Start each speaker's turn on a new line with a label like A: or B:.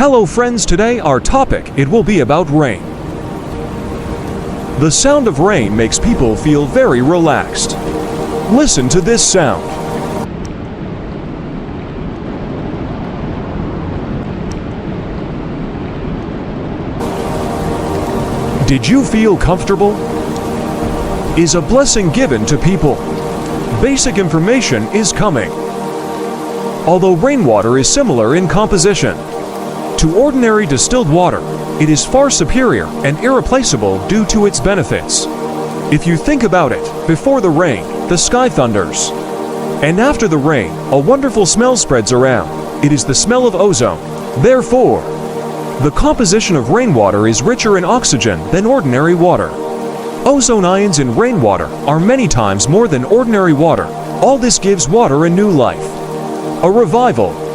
A: Hello friends, today our topic, it will be about rain. The sound of rain makes people feel very relaxed. Listen to this sound. Did you feel comfortable? Is a blessing given to people? Basic information is coming. Although rainwater is similar in composition to ordinary distilled water, it is far superior and irreplaceable due to its benefits. If you think about it, before the rain, the sky thunders. And after the rain, a wonderful smell spreads around. It is the smell of ozone. Therefore, the composition of rainwater is richer in oxygen than ordinary water. Ozone ions in rainwater are many times more than ordinary water. All this gives water a new life, a revival,